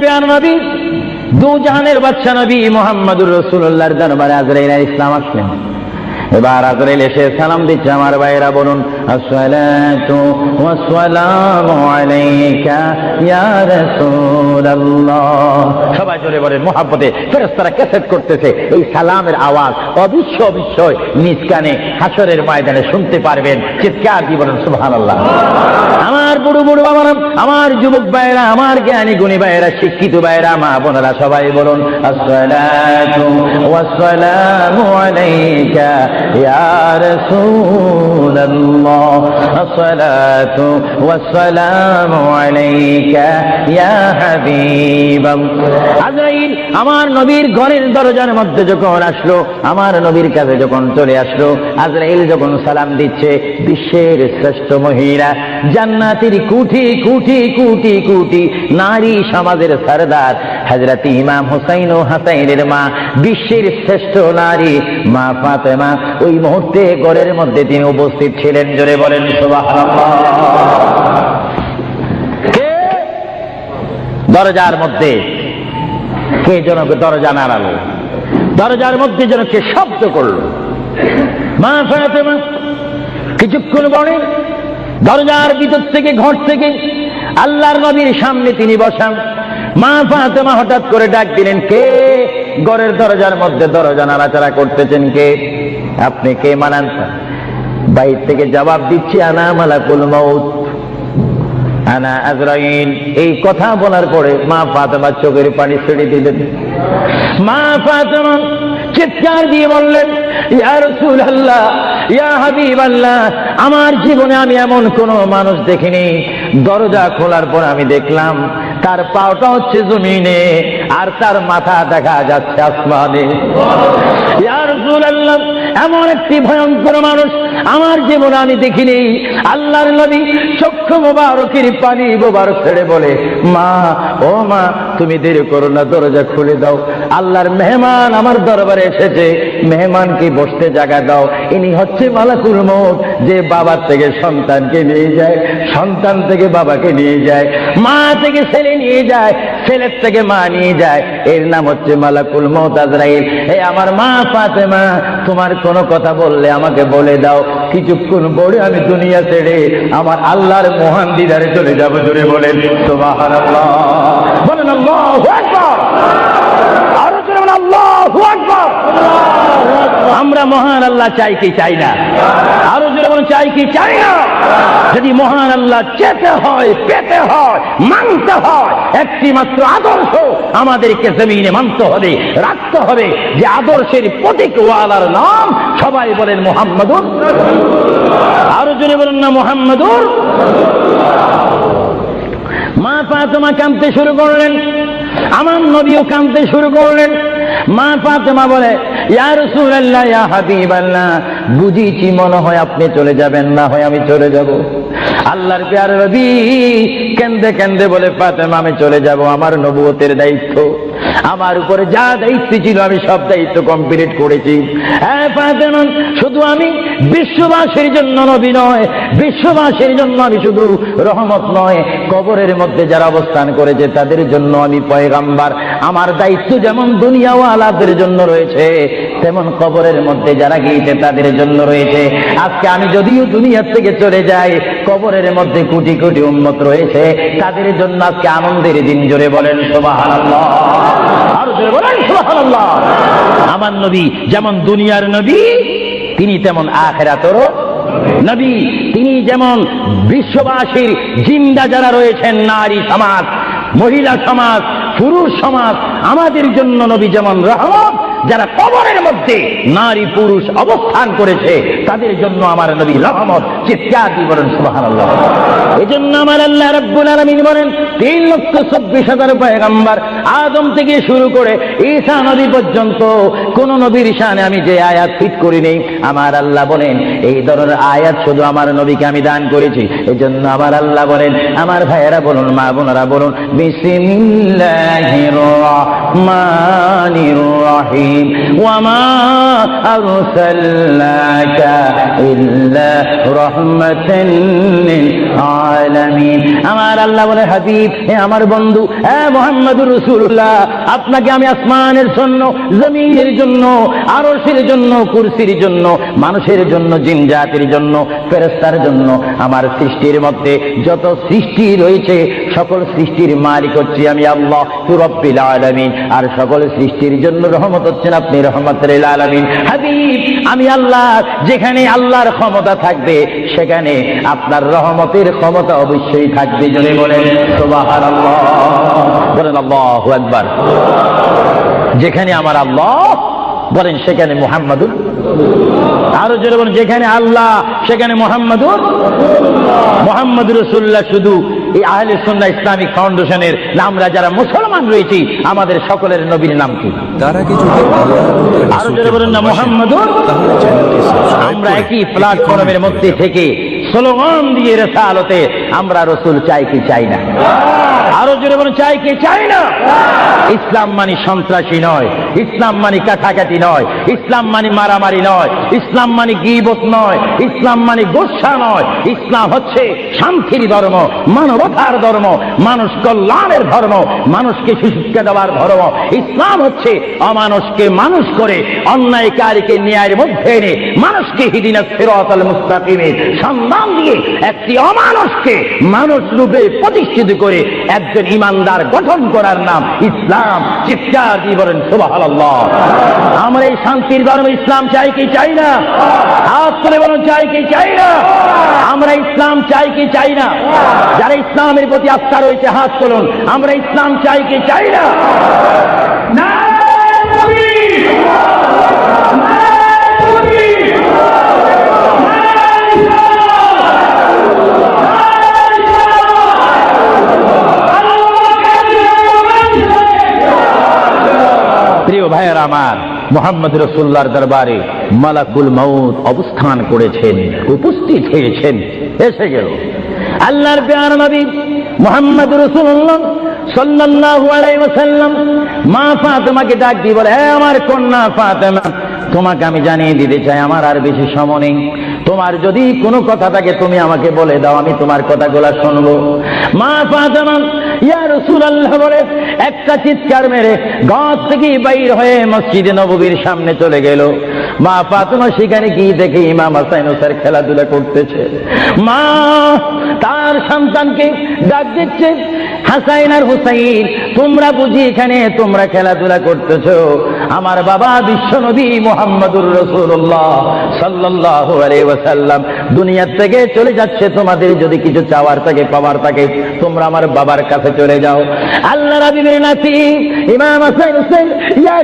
প্রিয় নবী দু জাহানের বাদশা নবী মুহাম্মদুর রাসূলুল্লাহর দরবারে আজরাইল আলাইহিস সালাম আসলেন। এবার আজরাইল এসে সালাম দিচ্ছে। আমার ভাইরা বলুন, আসসালাতু ওয়াসসালামু আলাইকা ইয়া রাসূলুল্লাহ। সবাই জোরে বলেন মুহাব্বতে। ফেরেশতারা ক্যাসেট করতেছে এই সালামের আওয়াজ অবিশ্বয় নিজ কানে হাসরের ময়দানে শুনতে পারবেন। চিৎকার দিয়ে বলেন সুবহানাল্লাহ। আমার বুড়ো বুড়ো বাবারা, আমার যুবক ভাইরা, আমার জ্ঞানী গুণী ভাইরা, শিক্ষিত ভাইরা, মা বোনেরা সবাই বলুন, আসসালাতু ওয়াসসালামু আলাইকা ইয়া রাসূলুল্লাহ, আসসালাতু ওয়াসসালামু আলাইকা ইয়া হাবিবাল্লাহ। আজরাইল আমার নবীর ঘরের দরজার মধ্যে যখন আসলো, আমার নবীর কাছে যখন চলে আসলো, আজরাইল যখন সালাম দিচ্ছে, বিশ্বের শ্রেষ্ঠ মহিলা, জান্নাতের কোটি কোটি কোটি কোটি নারী সমাজের সরদার হযরত ইমাম হুসাইন ও হাসাইনের মা, বিশ্বের শ্রেষ্ঠ নারী মা ফাতেমা ওই মুহূর্তে ঘরের মধ্যে তিনি উপস্থিত ছিলেন। জোরে বলেন সুবহানাল্লাহ। কে দরজার মধ্যে? কে যেন দরজা নাড়ালো, দরজার মধ্যে যেন কে শব্দ করলো। মা ফাতেমা কিছুক্ষণ পরে দরজার ভিতর থেকে, ঘর থেকে আল্লাহর নবীর সামনে তিনি বসান। মা ফাতেমা হঠাৎ করে ডাক দিলেন, কে ঘরের দরজার মধ্যে দরজা নাড়াচাড়া করতেছেন? কে আপনি? কে মানান? বাইর থেকে জবাব দিচ্ছি, আনা মালাকুল মউত, আনা আজরাইল। এই কথা বলার পরে মা ফাতেমা চোখের পানি ছেড়ে দিলেন। মা ফাতেমা চিৎকার দিয়ে বললেন, ইয়া রাসূলুল্লাহ, ইয়া হাবিবাল্লাহ, আমার জীবনে আমি এমন কোন মানুষ দেখিনি, দরজা খোলার পর আমি দেখলাম তার পাওটা হচ্ছে জমিনে আর তার মাথা দেখা যাচ্ছে আসমানে। ইয়া রাসূলুল্লাহ, এমন একটি ভয়ঙ্কর মানুষ আমার জীবনে আমি দেখিনি। আল্লাহর নবী চক্ষু মোবারকের পানি মোবারক ছেড়ে বলে, মা, ও মা, তুমি দেরি করো না, দরজা খুলে দাও। আল্লাহর মেহমান আমার দরবারে এসেছে, মেহমানকে বসতে জায়গা দাও। ইনি হচ্ছে মালাকুল মউত, যে বাবার থেকে সন্তানকে নিয়ে যায়, সন্তান থেকে বাবাকে নিয়ে যায়, মা থেকে ছেলে নিয়ে যায়, ছেলের থেকে মা নিয়ে যায়। এর নাম হচ্ছে মালাকুল মউত আজরাইল। এই আমার মা ফাতেমা, তোমার কোনো কথা বললে আমাকে বলে দাও, কিছুক্ষণ পরে আমি দুনিয়া ছেড়ে আমার আল্লাহর মহান দিদারে চলে যাব। জোরে বলেন সুবহানাল্লাহ। বলেন আল্লাহু আকবার। আরো জোরে বলেন আল্লাহু আকবার। আমরা মহান আল্লাহ চাই কি চাই না? আরো জোরে বলেন চাই কি চাই না? যদি মহান আল্লাহ চেতে হয়, পেতে হয়, মানতে হয়, একটি মাত্র আদর্শ আমাদেরকে জমিনে মানতে হবে, রাখতে হবে। যে আদর্শের প্রতীক ওয়ালার নাম সবাই বলেন মুহাম্মাদুর। আরো জোরে বলেন না মুহাম্মাদুর। মা ফাতেমা কাঁদতে শুরু করলেন, আমার নবীও কাঁদতে শুরু করলেন। মা ফাতেমা বলে, ইয়া রাসূলুল্লাহ, ইয়া হাবিবাল্লাহ, বুঝিছি মনে হয় আপনি চলে যাবেন, না হয় আমি চলে যাব। আল্লাহর প্যারে নবী কেন্দে কেন্দে বলে, ফাতেমা আমি চলে যাব, আমার নবুয়তের দায়িত্ব, আমার উপরে যা দায়িত্ব ছিল আমি সব দায়িত্ব কমপ্লিট করেছি। হ্যাঁ ফাতেমা, শুধু আমি বিশ্ববাসীর জন্য নবী নয়, বিশ্ববাসীর জন্য আমি শুধু রহমত নয়, কবরের মধ্যে যারা অবস্থান করেছে তাদের জন্য আমি পয়গাম্বার। আমার দায়িত্ব যেমন দুনিয়াওয়ালাদের জন্য রয়েছে, তেমন কবরের মধ্যে যারা গিয়েছে তাদের জন্য রয়েছে। আজকে আমি যদিও দুনিয়ার থেকে চলে যাই, কবরের মধ্যে কোটি কোটি উম্মত রয়েছে, তাদের জন্য আজকে আনন্দের দিন। জোরে বলেন সুবহানাল্লাহ। আর জোরে বলেন সুবহানাল্লাহ। আমার নবী যেমন দুনিয়ার নবী, তিনি তেমন আখিরাতেরও নবী। তিনি যেমন বিশ্ববাসীর জিন্দা যারা রয়েছেন, নারী সমাজ, মহিলা সমাজ, পুরুষ সমাজ, আমাদের জন্য নবী যেমন রহমত, যারা কবরের মধ্যে নারী পুরুষ অবস্থান করেছে তাদের জন্য আমার নবী রহমত। চিৎকার দিয়ে বলেন সুবহানাল্লাহ। এজন্য আমার আল্লাহ রাব্বুল আলামিন বলেন, 3,24,000 পয়গম্বর আদম থেকে শুরু করে ঈসা নবী পর্যন্ত কোন নবীর শানে আমি যে আয়াত ফিট করি নেই, আমার আল্লাহ বলেন এই ধরনের আয়াত শুধু আমার নবীকে আমি দান করেছি। এজন্য আমার আল্লাহ বলেন, আমার ভাইয়েরা বলুন, মা বোনেরা বলুন, বিসমিল্লাহির রহমানির রহিম। الرحيم وما أرسلناك إلا رحمة للعالمين আমার আল্লাহ বলে হাবিব হে আমার বন্ধু হে মুহাম্মদুর রাসূলুল্লাহ আপনাকে আমি আসমানের জন্য জমিনের জন্য আরশের জন্য কুরসির জন্য মানুষের জন্য জিন জাতির জন্য ফেরেশতার জন্য আমার সৃষ্টির মধ্যে যত সৃষ্টি রয়েছে সকল সৃষ্টির মালিক হচ্ছি আমি আল্লাহ রব্বুল আলামিন আর সকল সৃষ্টির জন্য রহমত হচ্ছেন আপনি রহমতুল লিল আলামিন হাবিব আমি আল্লাহ যেখানে আল্লাহর ক্ষমতা থাকবে সেখানে আপনার রহমতের ক্ষমতা অবশ্যই থাকবে জোরে বলেন সুবহানাল্লাহ বলেন আল্লাহু আকবার যেখানে আমার আল্লাহ বলেন সেখানে মুহাম্মাদুর আরো জোরে বলেন যেখানে আল্লাহ সেখানে মুহাম্মাদুর রাসূলুল্লাহ শুধু এই আহলে সুন্নাহ ইসলামিক ফাউন্ডেশনের আমরা যারা মুসলমান রয়েছি আমাদের সকলের নবীর নাম কি তারা কি যদি আরো জোরে বলেন না মুহাম্মাদুর আমরা একই প্ল্যাটফর্মের মধ্যে থেকে স্লোগান দিয়ে রিসালাতে আমরা রাসূল চাই কি চাই না আরো জোরে বলেন চাই কি চাই না ইসলাম মানে সন্ত্রাসী নয় ইসলাম মানে কাটাকাটি নয় ইসলাম মানে মারামারি নয় ইসলাম মানে গীবত নয় ইসলাম মানে গোসা নয় ইসলাম হচ্ছে শান্তির ধর্ম মানবতার ধর্ম মানুষ কল্যাণের ধর্ম মানুষকে সুশিক্ষা দেওয়ার ধর্ম ইসলাম হচ্ছে অমানুষকে মানুষ করে অন্যায়কারীকে ন্যায়ের মধ্যে এনে মানুষকে হিদিনাস সিরাতাল মুস্তাকিমের সন্ধান দিয়ে একটি অমানুষকে মানুষ রূপে প্রতিষ্ঠিত করে একজন ইমানদার গঠন করার নাম ইসলাম চিৎকার দিয়ে বলেন সুবহানাল্লাহ আমরা এই শান্তির ধর্ম ইসলাম চাই কি চাই না হাত তুলে বলুন চাই কি চাই না আমরা ইসলাম চাই কি চাই না যারা ইসলামের প্রতি আস্থা রয়েছে হাত তুলুন আমরা ইসলাম চাই কি চাই না প্রিয় ভাইয়েরা আমার মুহাম্মদ রাসূলুল্লাহর দরবারে মালাকুল মউত অবস্থান করেছেন উপস্থিত হয়েছেন এসে গেল আল্লাহর প্যারা নবী মুহাম্মদ রাসূলুল্লাহ সাল্লাল্লাহু আলাইহি ওয়াসাল্লাম মা ফাতেমাকে ডাক দিয়ে বলে হে আমার কন্যা ফাতেমা তোমাকে আমি জানিয়ে দিতে চাই আমার আর বেশি সময় নেই তোমার যদি কোনো কথা থাকে তুমি আমাকে বলে দাও আমি তোমার কথাগুলো শুনবো মা ফাতেমা ইয়া রাসূলুল্লাহ বলে একটা চিৎকার মেরে ঘর থেকে বাইর হয়ে মসজিদে নববীর সামনে চলে গেল মা ফাতেমা সেখানে গিয়ে দেখে ইমাম হাসান হুসাইন খেলাধুলা করতেছে মা তার সন্তানকে ডাক দিচ্ছে হাসান আর হুসাইন তোমরা বুঝি এখানে তোমরা খেলাধুলা করতেছো আমার বাবা বিশ্বনবী মুহাম্মদুর রাসূলুল্লাহ সাল্লাল্লাহু আলাইহি ওয়াসাল্লাম দুনিয়া থেকে চলে যাচ্ছে তোমাদের যদি কিছু চাওয়ার থাকে পাওয়ার থাকে তোমরা আমার বাবার কাছে চলে যাও আল্লাহ রাব্বির নাতি ইমাম হাসান হুসাইন ইয়া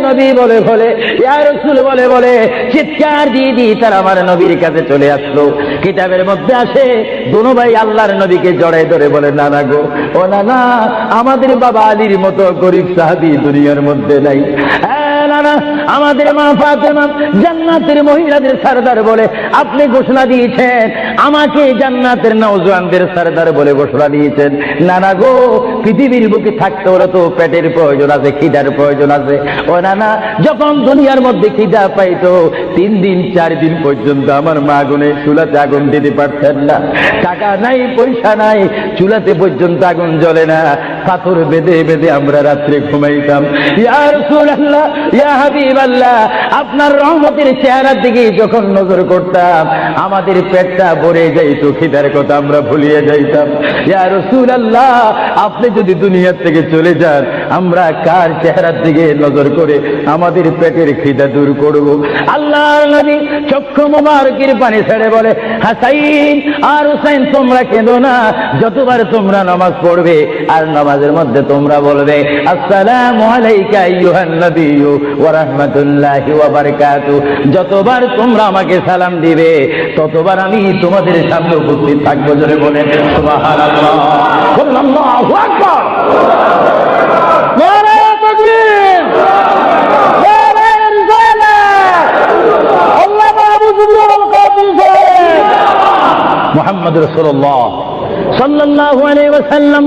নবী বলে ইয়া রাসূল বলে চিৎকার দিয়ে তারা আমার নবীর কাছে চলে আসলো কিতাবের মধ্যে আসে দুনো ভাই আল্লাহর নবীকে জড়ায় ধরে বলে নানা গো ও নানা আমাদের বাবা আলীর মতো গরিব সাহাবী দুনিয়ার মধ্যে নাই নানা আমাদের মা ফাতেমা জান্নাতের মহিলাদের সরদার বলে আপনি ঘোষণা দিয়েছেন আমাকে জান্নাতের নওজওয়ানদের সরদার বলে ঘোষণা দিয়েছেন নানা গো পৃথিবীর বুকে থাকতে হলে তো পেটের প্রয়োজন আছে খিদার প্রয়োজন আছে ও নানা যখন দুনিয়ার মধ্যে খিদা পাইতো 3 দিন 4 দিন পর্যন্ত আমার মা আগুনে চুলাতে আগুন দিতে পারতেন না টাকা নাই পয়সা নাই চুলাতে পর্যন্ত আগুন জ্বলে না পাথর বেঁধে বেঁধে আমরা রাত্রে ঘুমাইতাম ইয়া রাসূলুল্লাহ ইয়া হাবিবাল্লাহ আপনার রহমতের চেহারার দিকে যখন নজর করতাম আমাদের পেটটা ভরে যাইতো খিদার কথা আমরা ভুলিয়ে যাইতাম ইয়া রাসূলুল্লাহ আপনি যদি দুনিয়া থেকে চলে যান আমরা কার চেহারার দিকে নজর করে আমাদের পেটের খিদা দূর করব আল্লাহর নবী চক্ষু মোবারকের পানি ছেড়ে বলে হাসাইন আর হুসাইন তোমরা কেঁদো না যতবার তোমরা নামাজ পড়বে আর নামাজের মধ্যে তোমরা বলবে আসসালামু আলাইকা আইয়ুহান নবিয়্যু ওয়া রাহমাতুল্লাহি ওয়া বারাকাতুহু যতবার তোমরা আমাকে সালাম দিবে ততবার আমি তোমাদের সামনে উপস্থিত থাকবো জোরে বলেন সুবহানাল্লাহ বলেন আল্লাহু আকবার নারে তাকবীর নারে রিসালাত আল্লাহ বাবু জিবরাইল কাবিল মুহাম্মদ রাসূলুল্লাহ সাল্লাল্লাহু আলাইহি ওয়াসাল্লাম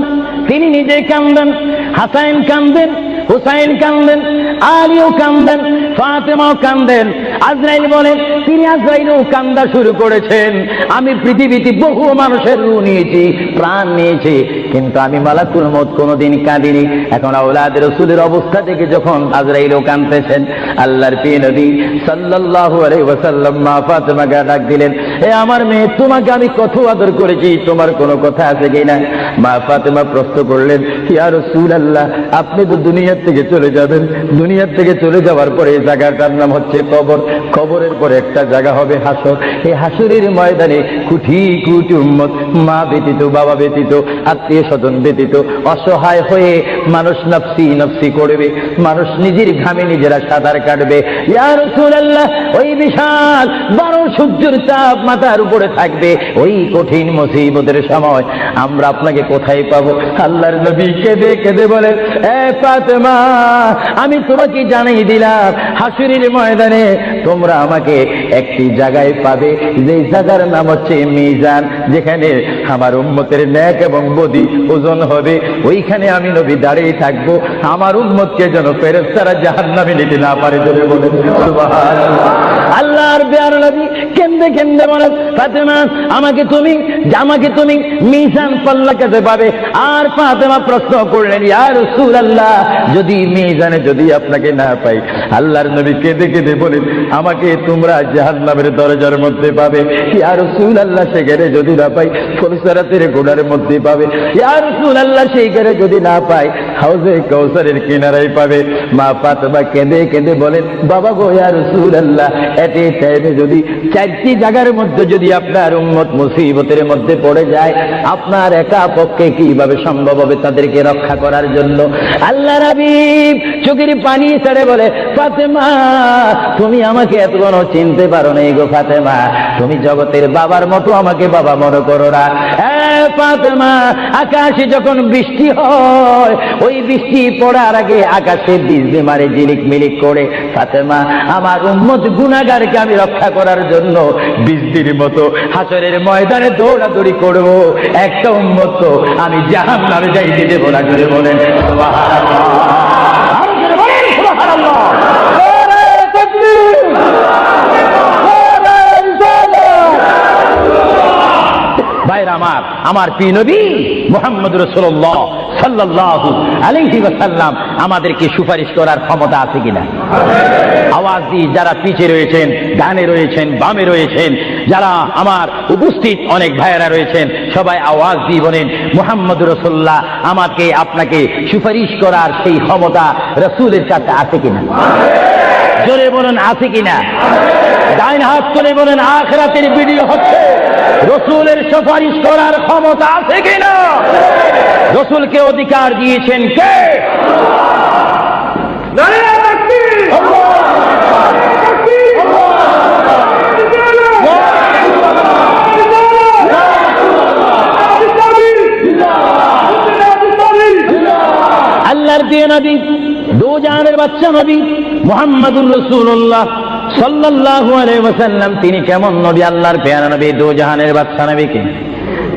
তিনি নিজে কাঁদেন হাসান কাঁদেন হুসাইন কান্দেন, আলীও কান্দেন, ফাতেমাও কান্দেন। আজরাইল বলেন, তিনি আজরাইলও কান্দা শুরু করেছেন। আমি পৃথিবীতে বহু মানুষের রূহ নিয়েছি, প্রাণ নিয়েছি, কিন্তু আমি মালাকুল মউত কোনোদিন কাঁদিনি। এখন আওলাদ রাসূলের অবস্থা থেকে যখন আজরাইলও কাঁদতেছেন, আল্লাহর প্রিয় নবী সাল্লাল্লাহু আলাইহি ওয়াসাল্লাম মা ফাতেমাকে ডাক দিলেন, হে আমার মেয়ে, তোমাকে আমি কত আদর করেছি, তোমার কোনো কথা আছে কিনা? মা ফাতেমা প্রশ্ন করলেন, ইয়া রাসূলুল্লাহ, আপনি তো দুনিয়া থেকে চলে যাবেন, দুনিয়া থেকে চলে যাওয়ার পরে এই জায়গাটার নাম হচ্ছে কবর, কবরের পরে একটা জায়গা হবে হাসর। এই হাসরের ময়দানে কোটি কোটি উম্মত, মা ব্যতীত, বাবা ব্যতীত, আত্মীয় স্বজন ব্যতীত অসহায় হয়ে মানুষ নফসি নফসি করবে, মানুষ নিজের ঘামে নিজেরা সাঁতার কাটবে। ইয়া রাসূলুল্লাহ, ওই বিশাল 12 সূর্যের তাপ মাথার উপরে থাকবে, ওই কঠিন মুসিবতের সময় আমরা আপনাকে কোথায় পাবো? আল্লাহর নবী কেঁদে কেঁদে বলেন, এ ফাতেমা, আমি তোমাকে জানাই দিলাম, হাসরের ময়দানে তোমরা আমাকে একটি জায়গায় পাবে, যে জায়গার নাম হচ্ছে মিজান, যেখানে আমার উম্মতের নেক এবং বদি ওজন হবে। ওইখানে আমি নবী দাঁড়িয়ে থাকবো, আমার উম্মতকে যেন ফেরেশতারা জাহান্নামে নিতে না পারে। বলে বলেন সুবহানাল্লাহ। আল্লাহর প্যারা নবী কেন্দে কেন্দে বলেন, ফাতেমা, আমাকে তুমি মিজান পাল্লা কাছে পাবে। আর ফাতেমা প্রশ্ন করলেন, ইয়া রাসূলুল্লাহ, যদি মিজানে যদি আপনাকে না পাই? আল্লাহর নবী কেঁদে কেঁদে বলেন, আমাকে তোমরা জাহান্নামের দরজার মধ্যে পাবে। ইয়া রাসূলুল্লাহ, সেখানে যদি না পাই ফুলসরাতের গোড়ার মধ্যে পাবে। ইয়া রাসূলুল্লাহ, সেইখানে যদি না পাই হাউজে কাউসারের কিনারায় পাবে। মা ফাতেমা কেঁদে কেঁদে বলেন, বাবা গো, ইয়া রাসূলুল্লাহ, এতে টাইমে যদি 4টি জায়গার মধ্যে যদি আপনার উম্মত মুসিবতের মধ্যে পড়ে যায়, আপনার একা পক্ষে কিভাবে সম্ভব হবে তাদেরকে রক্ষা করার জন্য? আল্লাহর হাবিব চোখের পানি ছেড়ে বলে, ফাতেমা, তুমি আমাকে এত বড় চিনতে পারো না গো ফাতেমা, তুমি জগতের বাবার মতো আমাকে বাবা মনে করো না। ফাতেমা, আকাশে যখন বৃষ্টি হয়, ওই বৃষ্টি পড়ার আগে আকাশে বিজলি মারে ঝিলিক মিলিক করে। ফাতেমা, আমার উম্মত গুনাহগারকে আমি রক্ষা করার জন্য বৃষ্টির মতো হাসরের ময়দানে দৌড়াদৌড়ি করব, একটা উম্মত তো আমি জাহান্নামে যাইতে দেব না। করে বলেন সুবহানাল্লাহ। আর জোরে বলেন সুবহানাল্লাহ। ভাইরা আমার প্রিয় নবী মুহাম্মদ রাসূলুল্লাহ সাল্লাল্লাহু আলাইহি ওয়াসাল্লাম আমাদেরকে সুপারিশ করার ক্ষমতা আছে কিনা? আওয়াজ দিয়ে যারা পিছে রয়েছেন, ডানে রয়েছেন, বামে রয়েছেন, যারা আমার উপস্থিত অনেক ভাইয়েরা রয়েছেন, সবাই আওয়াজ দিয়ে বলেন, মুহাম্মদ রাসূলুল্লাহ আমাকে আপনাকে সুপারিশ করার সেই ক্ষমতা রাসূলের কাছে আছে কিনা? জোরে বলেন, আছে কিনা? ডাইন হাত তুলে বলেন, আখিরাতের ভিডিও হচ্ছে, রাসূলের সুপারিশ করার ক্ষমতা আছে কিনা? রাসূলকে অধিকার দিয়েছেন কে? নারে তাকবীর! আল্লাহর প্রিয় নবী, দো জাহানের বাদশা নবী মুহাম্মদুর রাসূলুল্লাহ সাল্লাল্লাহু আলাইহি ওয়াসাল্লাম, তিনি কেমন নবী? আল্লাহর প্রিয় নবী, দো জাহানের বাদশা নবীকে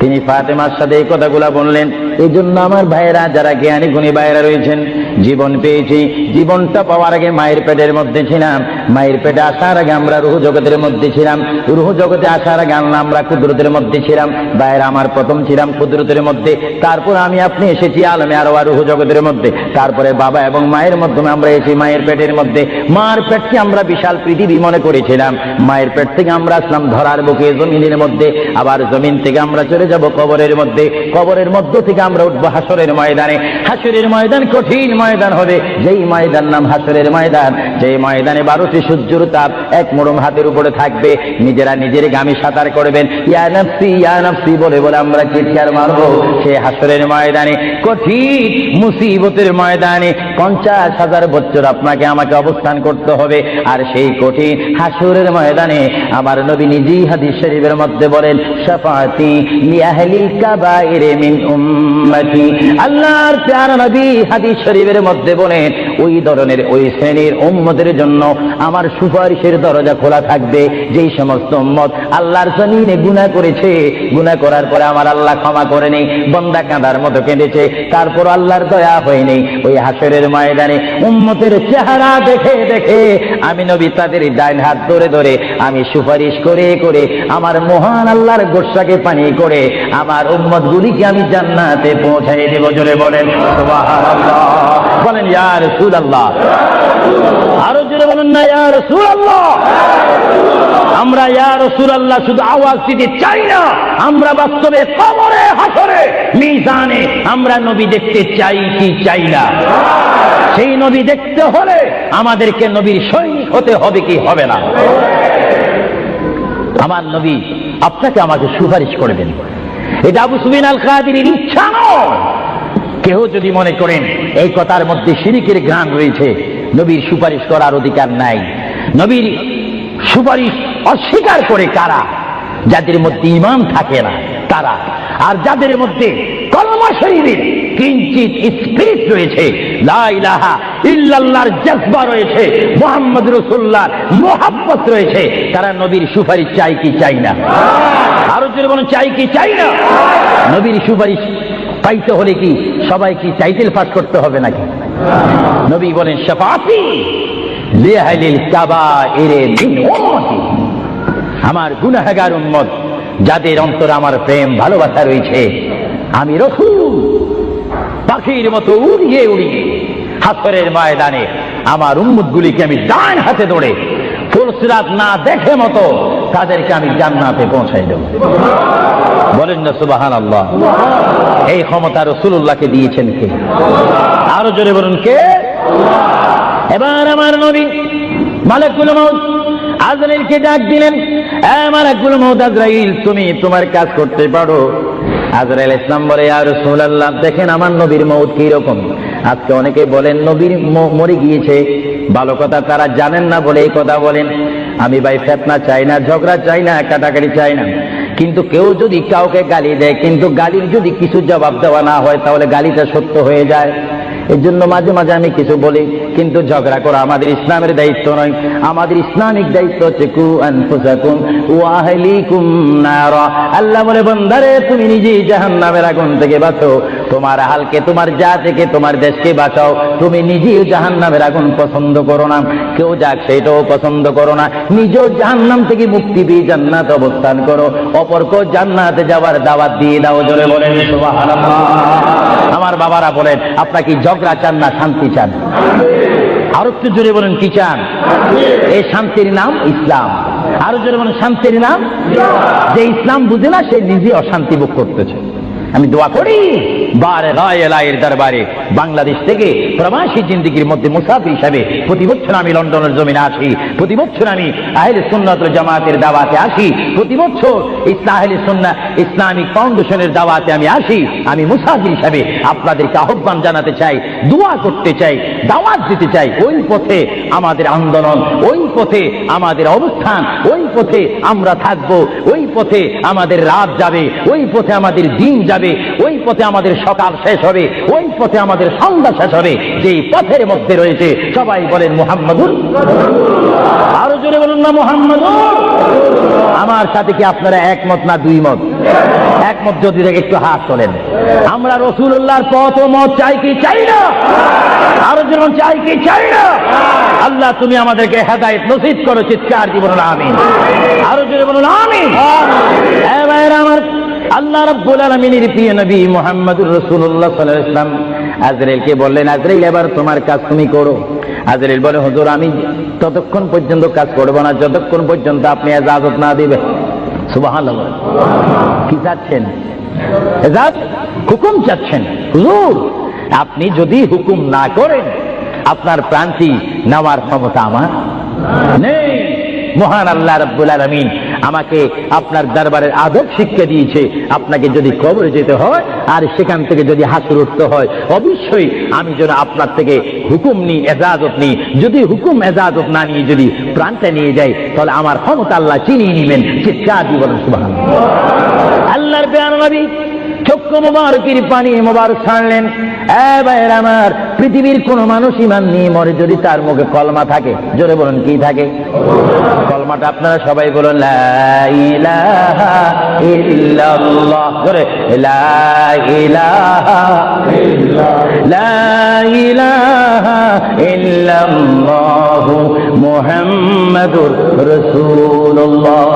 তিনি ফাতেমার সাথে এই কথাগুলা বললেন। এই জন্য আমার ভাইয়েরা, যারা জ্ঞানী গুণী ভাইয়েরা রয়েছেন, জীবন পেয়েছি, জীবনটা পাওয়ার আগে মায়ের পেটের মধ্যে ছিলাম, মায়ের পেটে আসার আগে আমরা রুহ জগতের মধ্যে ছিলাম, রুহ জগতে আসার আগে আমরা কুদরতের মধ্যে ছিলাম। ভাইয়েরা আমার, প্রথম ছিলাম কুদরতের মধ্যে, তারপর আমি আপনি এসেছি আলমে আরওয়াহ রুহ জগতের মধ্যে, তারপরে বাবা এবং মায়ের মাধ্যমে আমরা এসেছি মায়ের পেটের মধ্যে। মার পেটকে আমরা বিশাল পৃথিবী মনে করেছিলাম, মায়ের পেট থেকে আমরা আসলাম ধরার বুকে জমিনের মধ্যে, আবার জমিন থেকে আমরা চলে যাব কবরের মধ্যে, কবরের মধ্য থেকে আমরা উঠবো হাসরের ময়দানে। হাসরের ময়দান কঠিন ময়দান হবে, যেই ময়দান নাম হাসরের ময়দান, যেই ময়দানে 12টি সূর্যের তাপ এক মোড়ম হাতের উপরে থাকবে। নিজেরা নিজের গামী সাঁতার করবেন, ইয়া নাফসি ইয়া নাফসি বলে বলে আমরা চিৎকার মারবো। সে হাসরের ময়দানে, কঠিন মুসিবতের ময়দানে 50,000 বছর আপনাকে আমাকে অবস্থান করতে হবে। আর সেই কঠিন হাসরের ময়দানে আমার নবী নিজেই হাদিস শরীফের মধ্যে বলেন, শাফাআতি লিআহলিল কাবাইর মিন উম্মতি। আল্লাহর প্যারা নবী হাদিস শরীফের মধ্যে বলেন, ওই ধরনের ওই শ্রেণীর উম্মতের জন্য আমার সুপারিশের দরজা খোলা থাকবে। যেই সমস্ত উম্মত আল্লাহর জমিনে গুনাহ করেছে, গুনাহ করার পরে আমার আল্লাহ ক্ষমা করেনি, বান্দা কাঁদার মতো কেঁদেছে, তারপর আল্লাহর দয়া হয়নি, ওই হাসরের ময়দানে উম্মতের চেহারা দেখে দেখে আমি নবী তাদের ডাইন হাত ধরে ধরে আমি সুপারিশ করে করে আমার মহান আল্লাহর গোসাকে পানি করে আমার উম্মতগুলিকে আমি জান্নাতে পৌঁছাই দেব। জোরে বলেন সুবহানাল্লাহ, বলেন ইয়া রাসূলুল্লাহ, আরো জোরে বলেন না ইয়া রাসূলুল্লাহ। আমরা ইয়া রাসূলুল্লাহ শুধু আওয়াজ দিতে চাই না, আমরা বাস্তবে কবরে হাসরে মিজানে আমরা নবী দেখতে চাই কি চাই না? সেই নবী দেখতে হলে আমাদেরকে নবীর সৈনিক হতে হবে কি হবে না? আমার নবী আপনাকে আমাকে সুপারিশ করবেন, এটা আবু সুফিয়ান আল খাদিরির ইচ্ছা নয়। কেউ যদি মনে করেন এই কথার মধ্যে শিরকের ঘ্রাণ রয়েছে, নবীর সুপারিশ করার অধিকার নাই। নবীর সুপারিশ অস্বীকার করে কারা? যাদের মধ্যে ঈমান থাকে না তারা, আর যাদের মধ্যে কলমা শরীফের কিঞ্চিত স্পিরিট রয়েছে, লা ইলাহা ইল্লাল্লাহর জজবা রয়েছে, মুহাম্মদ রাসূলুল্লাহর মুহাব্বত রয়েছে, তারা নবীর সুপারিশ চাই কি চাই না? আরো জোরে বলেন চাই কি চাই না? নবীর সুপারিশ পাইতে হলে কি সবাই কি টাইটেল পাস করতে হবে নাকি? নবী বলেন শাফাআতি লিআহলিল কাবাইরে মিন উম্মতি, আমার গুনাহগার উম্মত যাদের অন্তরে আমার প্রেম ভালোবাসা রয়েছে, আমি রাসূল পাখির মতো উড়িয়ে উড়িয়ে হাসরের ময়দানে আমার উম্মতগুলিকে আমি ডান হাতে ধরে ফুলসিরাত না দেখে মতো তাদেরকে আমি জান্নাতে পৌঁছাই দেব। বলেন না সুবহানাল্লাহ। এই ক্ষমতা রাসূলুল্লাহকে দিয়েছেন কে? আরো জোরে বলুন কে? এবার আমার নবী মালাকুল মউত আজরাইলকে ডাক দিলেন, মালাকুল মউত আজরাইল, তুমি তোমার কাজ করতে পারো। আজরাইল ইসলাম বলে, ইয়া রাসূলুল্লাহ, দেখেন আমার নবীর মউত কি রকম। আজকে অনেকে বলেন নবীর মরে গিয়েছে, ভালো কথা তারা জানেন না বলে এই কথা বলেন। আমি ভাই ফিতনা চাই না, ঝগড়া চাই না, কাটাকাটি চাই না, কিন্তু কেউ যদি কাউকে গালি দেয়, কিন্তু গালির যদি কিছু জবাব দেওয়া না হয় তাহলে গালিটা সত্য হয়ে যায়। এর জন্য মাঝে মাঝে আমি কিছু বলি, কিন্তু ঝগড়া করা আমাদের ইসলামের দায়িত্ব নয়। আমাদের ইসলামিক দায়িত্ব হচ্ছে কু আনফুসাকুম ওয়া আহলিকুম নারা। আল্লাহ বলে, বান্দারে তুমি নিজেই জাহান্নামের আগুন থেকে বাঁচো, তোমার আহলকে, তোমার জাতিকে, তোমার দেশকে বাঁচাও। তুমি নিজেও জাহান্নামের আগুন পছন্দ করো না, কেউ যাক সেটাও পছন্দ করো না, নিজেও জাহান্নাম থেকে মুক্তি পেয়ে জান্নাত অবস্থান করো, অপরকেও জান্নাতে যাওয়ার দাওয়াত দিয়ে দাও। জোরে বলেন সুবহানাল্লাহ। আমার বাবারা বলেন, আপনারা কি ঝগড়া চান না শান্তি চান? আরো একটু জোরে বলেন কি চান? এই শান্তির নাম ইসলাম। আরো জোরে বলেন শান্তির নাম। যে ইসলাম বুঝে না সে নিজে অশান্তি ভোগ করতেছে। আমি দোয়া করি বারে রায়ের দরবারে বাংলাদেশ থেকে প্রবাসী জিন্দেগির মধ্যে মুসাফির হিসাবে প্রতি বছর আমি লন্ডনের জমিনে আসি, প্রতি বছর আমি আহলে সুন্নাত ওয়াল জামাতের দাওয়াতে আসি, প্রতি বছর আহলে সুন্নাহ ইসলামিক ফাউন্ডেশনের দাওয়াতে আমি আসি। আমি মুসাফির হিসাবে আপনাদেরকে আহ্বান জানাতে চাই, দোয়া করতে চাই, দাওয়াত দিতে চাই। ওই পথে আমাদের আন্দোলন, ওই পথে আমাদের অবস্থান, ওই পথে আমরা থাকবো, ওই পথে আমাদের রাত যাবে, ওই পথে আমাদের দিন যাবে, ওই পথে আমাদের সকাল শেষ হবে, ওই পথে আমাদের সন্ধ্যা শেষ হবে। যেই পথের মধ্যে রয়েছে সবাই বলেন মুহাম্মাদুর। আরো জোরে বলুন না মুহাম্মাদুর। আমার সাথে কি আপনারা একমত না দুই মত? একমত যদি দেখে একটু হাত তোলেন। আমরা রাসূলুল্লাহর পথ ও মত চাই কি চাই না? আরো যেমন চাই কি চাই না? আল্লাহ তুমি আমাদেরকে হেদায়েত নসিব করো, চিৎকার দিয়ে বলুন আমিন। আরো জোরে বলুন আমিন। এবার আমার আল্লাহ রাব্বুল আলামিনের প্রিয় নবী মুহাম্মদুর রাসূলুল্লাহ সাল্লাল্লাহু আলাইহি ওয়াসাল্লাম আজরাইলকে বললেন, আজরাইল এবার তোমার কাজ তুমি করো। আজরাইল বলে, হুজুর আমি ততক্ষণ পর্যন্ত কাজ করব না যতক্ষণ পর্যন্ত আপনি ইজাজত না দিবেন। সুবহানাল্লাহ। কি চাচ্ছেন? ইজাজত, হুকুম চাচ্ছেন। হুজুর আপনি যদি হুকুম না করেন আপনার প্রাণটি নেওয়ার ক্ষমতা আমার নেই। মহান আল্লাহ রাব্বুল আলামিন আমাকে আপনার দরবারের আদব শিক্ষা দিয়েছে, আপনাকে যদি কবরে যেতে হয় আর সেখান থেকে যদি হাসর উঠতে হয়, অবশ্যই আমি যেন আপনার থেকে হুকুম নিই, এজাজত নিই। যদি হুকুম এজাজত না নিয়ে যদি প্রাণটা নিয়ে যাই তাহলে আমার ক্ষমতা আল্লাহ চিনিয়ে নেবেন। চিৎকার দিয়ে বলেন সুবহানাল্লাহ। আল্লাহর প্রিয় নবী চক্ষু মোবারকের পানি মোবারক ছাড়লেন। ভাইয়ের আমার, পৃথিবীর কোন মানুষ ইমান নিয়ে মরে যদি তার মুখে কলমা থাকে, জোরে বলুন কি থাকে? কলমাটা আপনারা সবাই বলুন, লা ইলাহা ইল্লাল্লাহ, জোরে লা ইলাহা লা ইলাহা ইল্লাল্লাহু মুহাম্মাদুর রাসূলুল্লাহ।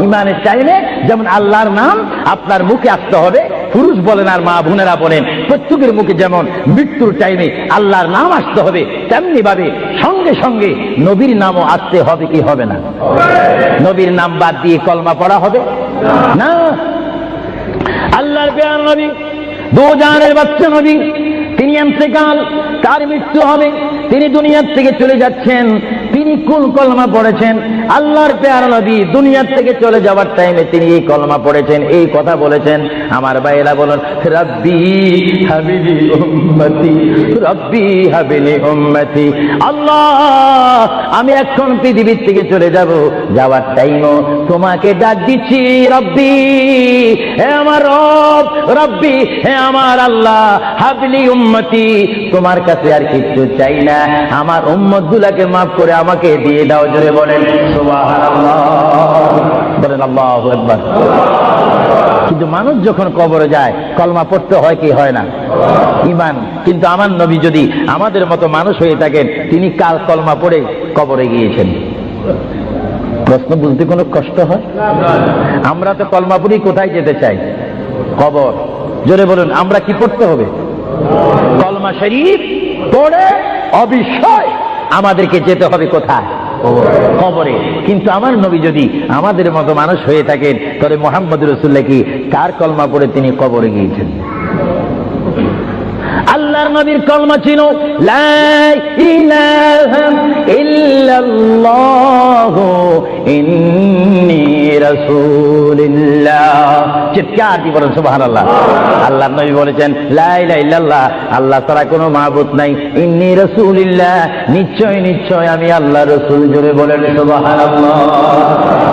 ইমানের টাইমে যেমন আল্লাহর নাম আপনার মুখে আসতে হবে, পুরুষ বলেন আর মা বোনেরা বলেন, প্রত্যেকের মুখে যেমন মৃত্যুর টাইমে আল্লাহর নাম আসতে হবে, তেমনি ভাবে সঙ্গে সঙ্গে নবীর নামও আসতে হবে কি হবে না? নবীর নাম বাদ দিয়ে কলমা পড়া হবে না। আল্লাহর প্রিয় নবী, দোজানের বাচ্চা নবী, তিনি ইন্তেকাল, তার মৃত্যু হবে, তিনি দুনিয়ার থেকে চলে যাচ্ছেন। তিনি কোন কলমা পড়েছেন? আল্লাহর প্যারা নবী দুনিয়ার থেকে চলে যাওয়ার টাইমে তিনি এই কলমা পড়েছেন, এই কথা বলেছেন। আমার ভাইয়েরা বলুন, রাব্বি হাবিলি উম্মতি, রাব্বি হাবিলি উম্মতি। আল্লাহ, আমি এখন পৃথিবীর থেকে চলে যাব, যাওয়ার টাইমও তোমাকে ডাক দিচ্ছি, রব্বি, হে আমার রব, রব্বি, হে আমার আল্লাহ, হাবিলি উম্মতি, তোমার কাছে আর কিছু চাই না, আমার উম্মত গুলাকে মাফ করে আমাকে দিয়ে দাও। জোরে বলেন সুবহানাল্লাহ, বলেন আল্লাহু আকবার। কিন্তু মানুষ যখন কবরে যায় কলমা পড়তে হয় কি হয় না? ঈমান। কিন্তু আমার নবী যদি আমাদের মতো মানুষ হয়ে থাকেন, তিনি কাল কলমা পড়ে কবরে গিয়েছেন। প্রশ্ন বুঝতে কোনো কষ্ট হয়? আমরা তো কলমা পড়ি কোথায় যেতে চাই? কবর। জোরে বলুন, আমরা কি পড়তে হবে? কলমা শরীফ পড়ে অবশ্যই আমাদেরকে যেতে হবে কোথায়? কবরে। কিন্তু আমার নবী যদি আমাদের মতো মানুষ হয়ে থাকেন, তাহলে মুহাম্মদ রাসূলুল্লাহ কি কার কলমা পড়ে তিনি কবরে গিয়েছেন? আল্লাহর নবীর কলমা ছিল লা ইলাহা ইল্লাল্লাহু ইন্নী রাসূলুল্লাহ। চিৎকার দিয়ে বলেন সুবহানাল্লাহ। আল্লাহর নবী বলেছেন লা ইলাহা ইল্লাল্লাহ, আল্লাহ ছাড়া কোনো মাবুদ নাই, ইন্নী রাসূলুল্লাহ, নিশ্চয় নিশ্চয় আমি আল্লাহর রাসূল। জোরে বলেন সুবহানাল্লাহ।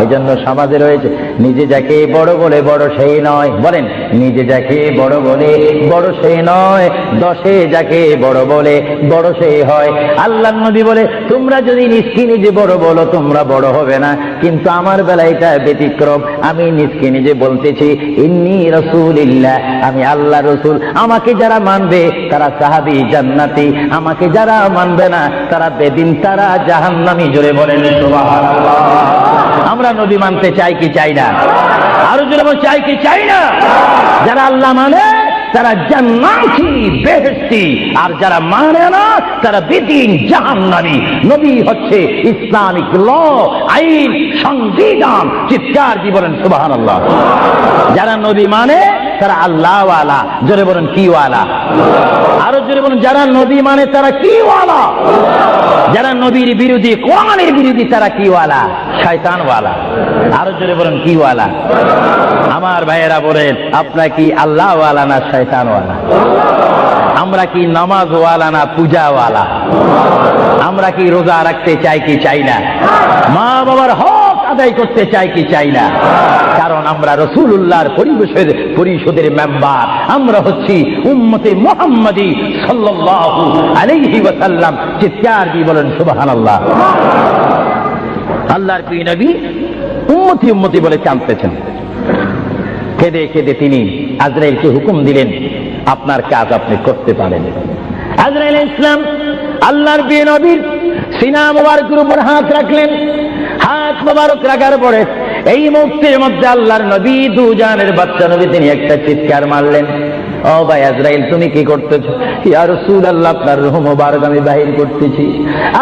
এজন্য সমাজে রয়েছে, নিজে যাকে বড় বলে বড় সেই নয়, বলেন নিজে যাকে বড় বলে বড় সেই নয়, দশে যাকে বড় বলে বড় সেই হয়। আল্লাহর নবী বলে, তোমরা যদি নিজকে নিজে বড় বলো তোমরা বড় হবে না, কিন্তু আমার বেলায় এটা ব্যতিক্রম। আমি নিজকে নিজে বলতেছি ইন্নী রাসূলুল্লাহ, আমি আল্লাহ রসুল। আমাকে যারা মানবে তারা সাহাবী জান্নাতি, আমাকে যারা মানবে না তারা বেদিন, তারা জাহান্নামী। জোরে বলেন সুবহানাল্লাহ। আমরা নবী মানতে চাই কি চাই না? আরো জোরে বলেন, চাই কি চাই না? যারা আল্লাহ মানে তারা জান্নাতি, বেহেশতি, আর যারা মানে না তারা বেদিন, জাহান্নামী। নবী হচ্ছে ইসলামিক ল, আইন, সংবিধান। চিৎকার দিয়ে বলেন সুবহানাল্লাহ। যারা নবী মানে তারা আল্লাহ ওয়ালা। জোরে বলেন কি ওয়ালা? আরো জোরে বলেন, যারা নবী মানে তারা কি ওয়ালা? যারা নবীর বিরোধী, কোরআনের বিরোধী, তারা কি ওয়ালা? শয়তান ওয়ালা। আরো জোরে বলেন কি ওয়ালা? আমার ভাইয়েরা বলেন, আপনারা কি আল্লাহ ওয়ালা না শয়তান ওয়ালা? আমরা কি নামাজ ওয়ালা না পূজা ওয়ালা? আমরা কি রোজা রাখতে চাই কি চাই না? মা বাবার হক আদায় করতে চাই কি চাই না? কারণ আমরা রাসূলুল্লাহর পরিষদের মেম্বার, আমরা হচ্ছি উম্মতে মুহাম্মাদি সাল্লাল্লাহু আলাইহি ওয়াসাল্লাম। চিৎকার দিয়ে বলেন সুবহানাল্লাহ। আল্লাহর প্রিয় নবী উম্মতি উম্মতি বলে কাঁদতেছেন। কেঁদে কেঁদে তিনি আজরাইলকে হুকুম দিলেন, আপনার কাজ আপনি করতে পারেন। আজরাইল ইসলাম আল্লাহর প্রিয় নবীর সিনা মুবারকের উপর হাত রাখলেন। হাত মুবারক রাখার পরে এই মুহূর্তের মধ্যে আল্লাহর নবী, দুজানের বাচ্চা নবী, তিনি একটা চিৎকার মারলেন, ও ভাই আজরাইল তুমি কি করতেছো? ইয়া রাসূলুল্লাহ, আপনার রূহ মুবারক আমি বাহির করতেছি।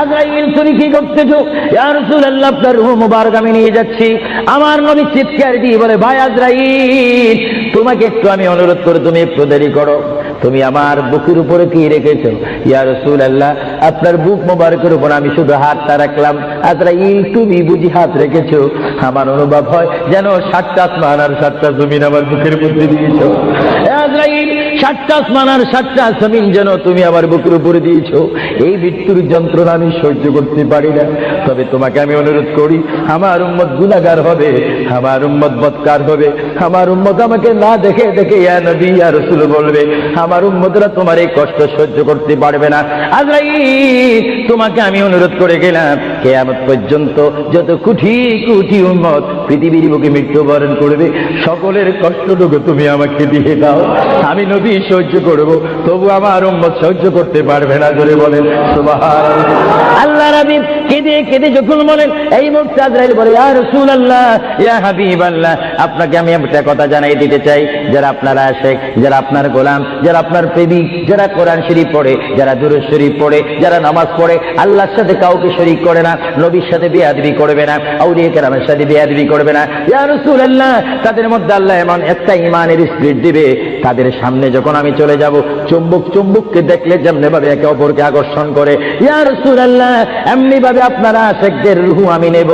আজরাইল তুমি কি করতেছো? ইয়া রাসূলুল্লাহ, আপনার রূহ মুবারক আমি নিয়ে যাচ্ছি। আমার নবী চিৎকার দিয়ে বলে, ভাই আজরাইল, তোমাকে একটু আমি অনুরোধ করে তুমি একটু দেরি করো, তুমি আমার বুকের উপরে কি রেখেছো? ইয়া রাসূলুল্লাহ, আপনার বুক মুবারকের উপর আমি শুধু হাতটা রাখলাম। আজরাইল তুমি বুঝি হাত রেখেছো? আমার অনুভব হয় যেন 7টা আসমান আর 7টা জমিন আমার বুকের মধ্যে দিয়েছো। আজরাইল 7টা আসমান আর 7টা জমিন যেন তুমি আমার বুকের উপরে দিয়েছ। এই মৃত্যুর যন্ত্রণা আমি সহ্য করতে পারি না। তবে তোমাকে আমি অনুরোধ করি, আমার উম্মত গুনাহগার হবে, আমার উম্মত বদকার হবে, আমার উম্মত আমাকে না দেখে দেখে ইয়া নবী ইয়া রাসূল বলবে, আমার উম্মতরা তোমার এই কষ্ট সহ্য করতে পারবে না। আজরাইল, তোমাকে আমি অনুরোধ করে গেলাম, কিয়ামত পর্যন্ত যত কোটি কোটি উম্মত পৃথিবীর বুকে মৃত্যুবরণ করবে, সকলের কষ্টটুকু তুমি আমাকে দিয়ে দাও, আমি নবী সহ্য করব, তবু আমার উম্মত সহ্য করতে পারবে না। জোরে বলেন সুবহানাল্লাহ। আল্লাহ নবী কেঁদে কেঁদে যখন বলেন, এই মুহূর্তে আজরাইল বলে, ইয়া রাসূলুল্লাহ, ইয়া হাবিবাল্লাহ, আপনাকে আমি একটা কথা জানাই দিতে চাই, যারা আপনার আশিক, যারা আপনার গোলাম, যারা আপনার প্রেমিক, যারা কোরআন শরীফ পড়ে, যারা দুরূদ শরীফ পড়ে, যারা নামাজ পড়ে, আল্লাহর সাথে কাউকে শরীক করে না, নবীর সাথে বেয়াদবি করবে না, আউলিয়া কেরামের সাথে বেয়াদবি করবে না, ইয়া রাসূলুল্লাহ, তাদের মধ্যে আল্লাহ এমন একটা ঈমানের স্পিরিট দিবে, তাদের সামনে যখন আমি চলে যাব, চুম্বক চুম্বককে দেখলে যেমনি ভাবে একে অপরকে আকর্ষণ করে, ইয়া রাসূলুল্লাহ, এমনি ভাবে আপনারা আশিকদের রূহ আমি নেব,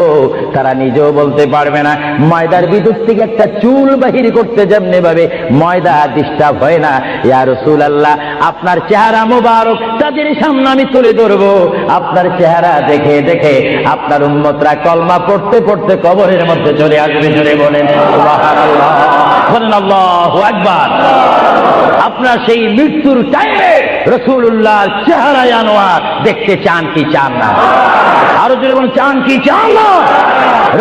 তারা নিজেও বলতে পারবে না। ময়দার ভিতর থেকে একটা চুল বাহির করতে যেমনি ভাবে ময়দা ডিস্টার্ব হয় না, ইয়া রাসূলুল্লাহ, আপনার চেহারা মোবারক তাদের সামনে আমি তুলে ধরবো, আপনার চেহারা দেখে দেখে আপনার উম্মতরা কলমা পড়তে পড়তে কবরের মধ্যে চলে আসবে। জোরে বলেন সুবহানাল্লাহ, বলেন আল্লাহু আকবার। আপনার সেই মৃত্যুর টাইমে রাসূলুল্লাহর চেহারা আনোয়ার দেখতে চান কি চান না? আরো জোরে বলেন, চান কি চান না?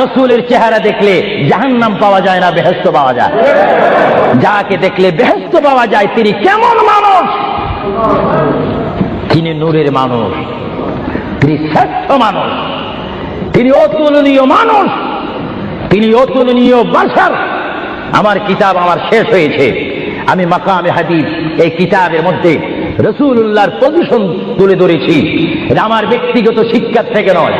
রাসূলের চেহারা দেখলে জাহান্নাম পাওয়া যায় না, বেহেশত পাওয়া যায়। যাকে দেখলে বেহেশত পাওয়া যায়, তিনি কেমন মানুষ? তিনি নূরের মানুষ, তিনি শ্রেষ্ঠ মানুষ, তিনি অতুলনীয় মানুষ, তিনি অতুলনীয় বাশার। আমার কিতাব আমার শেষ হয়েছে, আমি মাকামে হাদিস এই কিতাবের মধ্যে রাসূলুল্লাহর পজিশন তুলে ধরেছি। এটা আমার ব্যক্তিগত শিক্ষার থেকে নয়,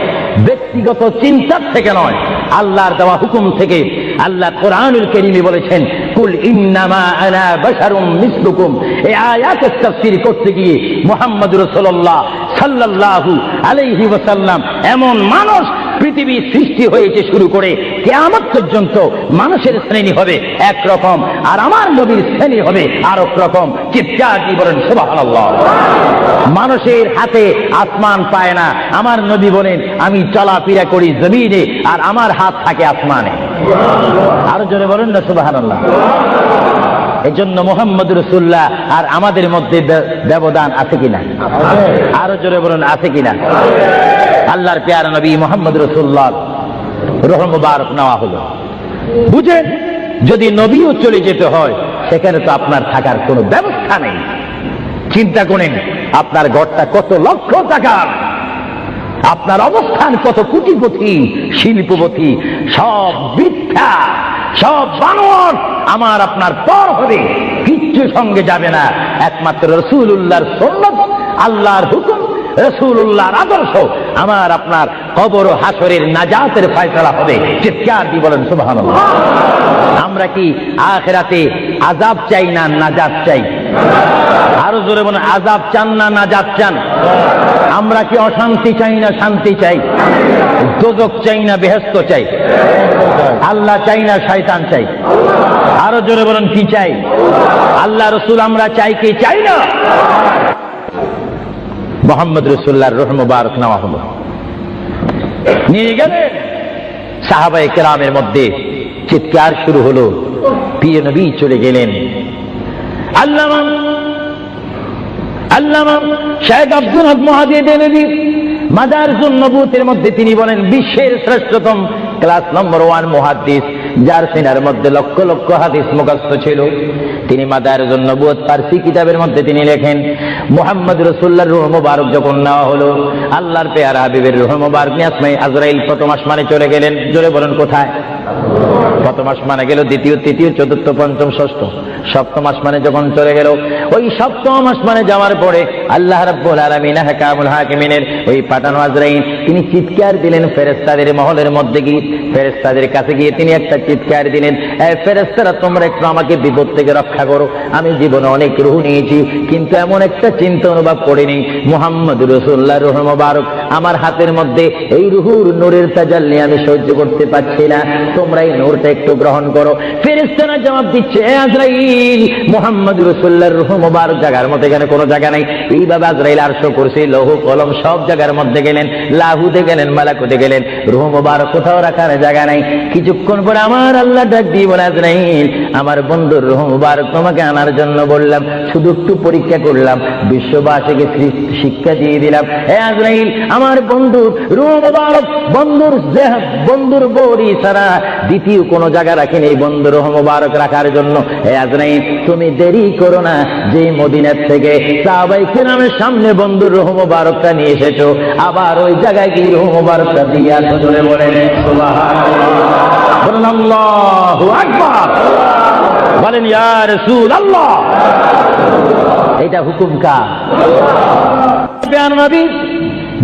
ব্যক্তিগত চিন্তার থেকে নয়, আল্লাহর দেওয়া হুকুম থেকে। আল্লাহ কোরআনুল কারীমে বলেছেন, কুল ইন্নামা আনা বাশারুম মিসলুকুম। এই আয়াতের তাফসীর করতে গিয়ে মুহাম্মদ রাসূলুল্লাহ সাল্লাল্লাহু আলাইহি ওয়াসাল্লাম এমন মানুষ, পৃথিবী সৃষ্টি হয়েছে শুরু করে কিয়ামত পর্যন্ত মানুষের শ্রেণী হবে একরকম, আর আমার নবীর শ্রেণী হবে আরেক রকম। চিৎকার দিয়ে বলেন সুবহানাল্লাহ। মানুষের হাতে আসমান পায় না, আমার নবী বলেন, আমি চলাফেরা করি জমিনে আর আমার হাত থাকে আসমানে। আরো জোরে বলেন না সুবহানাল্লাহ। এই জন্য মুহাম্মদ রাসূলুল্লাহ আর আমাদের মধ্যে ব্যবধান আছে কিনা? আরো জোরে বলুন, আছে কিনা? আল্লাহর প্যারা নবী মুহাম্মদ রাসূলুল্লাহ রূহ মুবারক নেওয়া হলো। বুঝেন, যদি নবীও চলে যেতে হয়, সেখানে তো আপনার থাকার কোনো ব্যবস্থা নেই। চিন্তা করেন, আপনার ঘরটা কত লক্ষ টাকার, আপনার অবস্থান কত কোটিপতি শিল্পপতি, সব মিথ্যা, সব বানর আমার আপনার পর হবে, কিচ্ছু সঙ্গে যাবে না। একমাত্র রাসূলুল্লাহর সুন্নাত, আল্লাহর হুকুম, রাসূলুল্লাহর আদর্শ আমার আপনার কবর ও হাসরের নাজাতের ফয়সালা হবে। চিৎকার দিয়ে বলেন সুবহানাল্লাহ। আমরা কি আখিরাতে আযাব চাই না নাজাত চাই? আরো জোরে বলেন, আযাব চান না নাজাত চান? আমরা কি অশান্তি চাই না শান্তি চাই? দোজখ চাই না বেহেশত চাই? আল্লাহ চাই না শয়তান চাই? আরো জোরে বলেন, কি চাই? আল্লাহ রাসূল আমরা চাই কি চাই না? মুহাম্মদ রাসূলুল্লাহর রূহ মুবারক নেওয়া হলো, নিয়ে গেলেন। সাহাবায়ে কেরামের মধ্যে চিৎকার শুরু হলো, প্রিয় নবী চলে গেলেন। আল্লামা শাইখ আব্দুল হক মুহাদ্দিস দেনবী মাদারিসুন নবুওয়াতের মধ্যে তিনি বলেন, বিশ্বের শ্রেষ্ঠতম ক্লাস নম্বর 1 মুহাদ্দিস, যার সিনার মধ্যে লক্ষ লক্ষ হাদিস মুখস্থ ছিল। তিনি মাদারিসুন নবুওয়াত ফারসি কিতাবের মধ্যে তিনি লেখেন, মুহাম্মদ রাসূলুল্লাহর রূহ মুবারক যখন নেওয়া হলো, আল্লাহর পেয়ারা হাবিবের রূহ মুবারক নিয়ে আসমানে আজরাইল প্রথম আসমানে চলে গেলেন। জোরে বলেন, কোথায়? প্রথম আসমানে গেল, দ্বিতীয়, তৃতীয়, চতুর্থ, পঞ্চম, ষষ্ঠ, সপ্তম আসমানে যখন চলে গেল, ওই সপ্তম আসমানে যাওয়ার পরে আল্লাহ রাব্বুল আলামিন হাকামুল হাকিমিনের ওই পাঠানো আজরাইল তিনি চিৎকার দিলেন ফেরেশতাদের মহলের মধ্যে গিয়ে, ফেরেশতাদের কাছে গিয়ে তিনি একটা চিৎকার দিলেন, ফেরেশতারা তোমরা একটু আমাকে বিপদ থেকে রক্ষা করো। আমি জীবনে অনেক রূহ নিয়েছি, কিন্তু এমন একটা চিন্তা অনুভব করিনি মুহাম্মদ রাসূলুল্লাহ রূহ মুবারক আমার হাতের মধ্যে, এই রূহুর নূরের তাজাল্লি আমি সহ্য করতে পারছি না, তোমরা এই নূরটা একটু গ্রহণ করো। ফেরেশতারা জবাব দিচ্ছে, আজরাইল, মুহাম্মদ রাসূলুল্লাহর রূহ মুবারক জায়গার মধ্যে এখানে কোনো জায়গা নাই। এইভাবে আজরাইল আরশ কুরসি লৌহ কলম সব জায়গার মধ্যে গেলেন, লাহুতে গেলেন, মালাকুতে গেলেন, রূহ মুবারক কোথাও রাখার জায়গা নাই। কিছুক্ষণ পরে আমার আল্লাহ ডাক দিয়ে বলে, আজরাইল, আমার বন্ধুর রূহ মুবারক তোমাকে আনার জন্য বললাম, শুধু একটু পরীক্ষা করলাম, বিশ্ববাসীকে শিক্ষা দিয়ে দিলাম। হে আজরাইল, আমার বন্ধুর রূহ মুবারক বন্ধুর বড়ি ছাড়া দ্বিতীয় কোনো জায়গা রাখিনি এই বন্ধুর রূহ মুবারক রাখার জন্য। হে আজরাইল, তুমি দেরি করো না, যে মদিনার থেকে সাহাবায়ে কেরামের সামনে বন্ধুর রূহ মুবারকটা নিয়ে এসেছো, আবার ওই জায়গায় গিয়ে রূহ মুবারকটা দিয়ে আসো। জোরে বলেন সুবহানাল্লাহ, বলেন আল্লাহু আকবার, বলেন ইয়া রাসূলুল্লাহ। এটা হুকুম কার? নবী,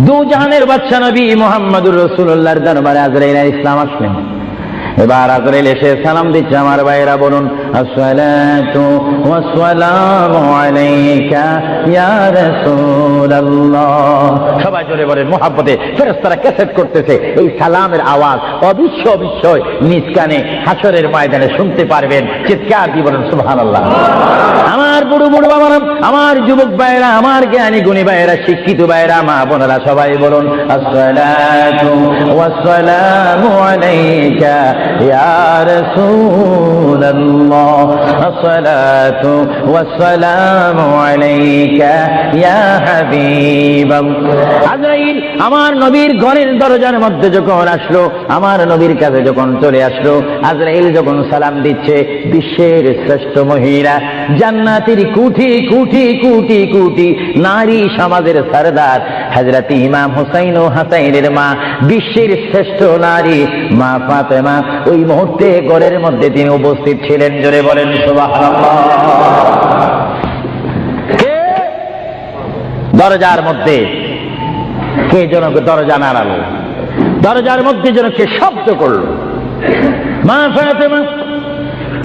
দু জাহানের বাদশা নবী মুহাম্মদুর রাসূলুল্লাহর দরবারে আজরাইল আলাইহিস সালাম আসলেন। এবার আজরাইল এসে সালাম দিচ্ছে। আমার ভাইরা বলুন, আসসালাতু ওয়াসসালামু আলাইকা ইয়া রাসূলুল্লাহ। সবাই জোরে বলেন মুহাব্বতে। ফেরেশতারা ক্যাসেট করতেছে, এই সালামের আওয়াজ অবিশ্বয় নিজ কানে হাসরের ময়দানে শুনতে পারবেন। চিৎকার দিয়ে বলেন সুবহানাল্লাহ। আমার বুড়ো বাবারা, আমার যুবক ভাইরা, আমার জ্ঞানী গুণী ভাইরা, শিক্ষিত ভাইরা, মা বোনেরা, সবাই বলুন, আসসালাতু ওয়াসসালামু আলাইকা ইয়া রাসূলুল্লাহ, আসসালাতু ওয়াসসালামু আলাইকা ইয়া হাবিবাল্লাহ। আজরাইল আমার নবীর ঘরের দরজার মধ্যে যখন আসলো, আমার নবীর কাছে যখন চলে আসলো, আজরাইল যখন সালাম দিচ্ছে, বিশ্বের শ্রেষ্ঠ মহিলা, জান্নাতের কোটি কোটি কোটি কোটি নারী সমাজের সরদার হযরত ইমাম হুসাইন ও হাসাইনের মা, বিশ্বের শ্রেষ্ঠ নারী মা ফাতেমা ওই মুহূর্তে ঘরের মধ্যে তিনি উপস্থিত ছিলেন। জোরে বলেন সুবহানাল্লাহ। কে দরজার মধ্যে? কে যেন দরজা নাড়ালো, দরজার মধ্যে যেন কে শব্দ করলো। মা ফাতেমা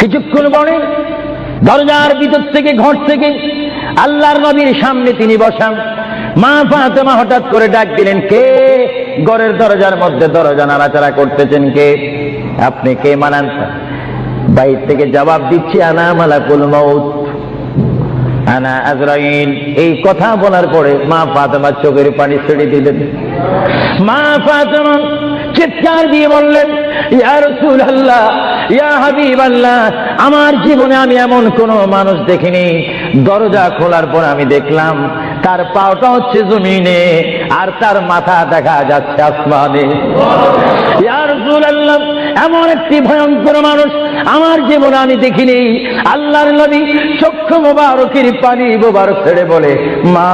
কিছুক্ষণ পরে দরজার ভিতর থেকে, ঘর থেকে আল্লাহর নবীর সামনে তিনি বসান। মা ফাতেমা হঠাৎ করে ডাক দিলেন, কে ঘরের দরজার মধ্যে দরজা নাড়াচাড়া করতেছেন? কে আপনি? কে মানান? বাইরে থেকে জবাব দিচ্ছি, আনা মালাকুল মউত, আনা আজরাইল। এই কথা বলার পরে মা ফাতেমা চোখের পানি ছেড়ে দিলেন। মা ফাতেমা চিৎকার দিয়ে বললেন, ইয়া রাসূলুল্লাহ, ইয়া হাবিবাল্লাহ, আমার জীবনে আমি এমন কোন মানুষ দেখিনি, দরজা খোলার পর আমি দেখলাম তার পাওটা হচ্ছে জমিনে আর তার মাথা দেখা যাচ্ছে আসমানে। ইয়া রাসূলুল্লাহ, এমন একটি ভয়ঙ্কর মানুষ আমার জীবনে আমি দেখিনি। আল্লাহর নবী চক্ষু মোবারকের পানি মোবারক ছেড়ে বলে, মা,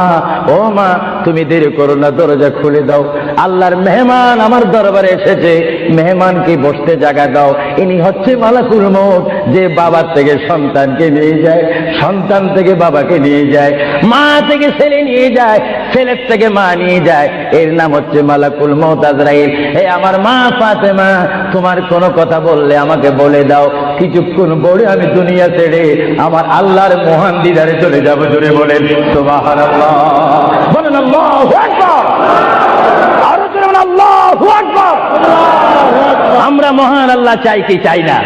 ও মা, তুমি দেরি করো না, দরজা খুলে দাও, আল্লাহর মেহমান আমার দরবারে এসেছে, মেহমানকে বসতে জায়গা দাও। ইনি হচ্ছে মালাকুল মউত, যে বাবার থেকে সন্তানকে নিয়ে যায়, সন্তান থেকে বাবাকে নিয়ে যায়, মা থেকে ছেলে নিয়ে যায়, ছেলের থেকে মা নিয়ে যায়, এর নাম হচ্ছে মালাকুল মউত আজরাইল। হে আমার মা ফাতেমা, তোমার কোনো কথা বললে আমাকে বলে দাও, কিছুক্ষণ পরে আমি দুনিয়া ছেড়ে আমার আল্লাহর মহান দিদারে চলে যাব। জোরে বলেন সুবহানাল্লাহ, বলেন আল্লাহু আকবার, আরো জোরে বলেন আল্লাহু আকবার। আমরা মহান আল্লাহ চাই কি চাই না?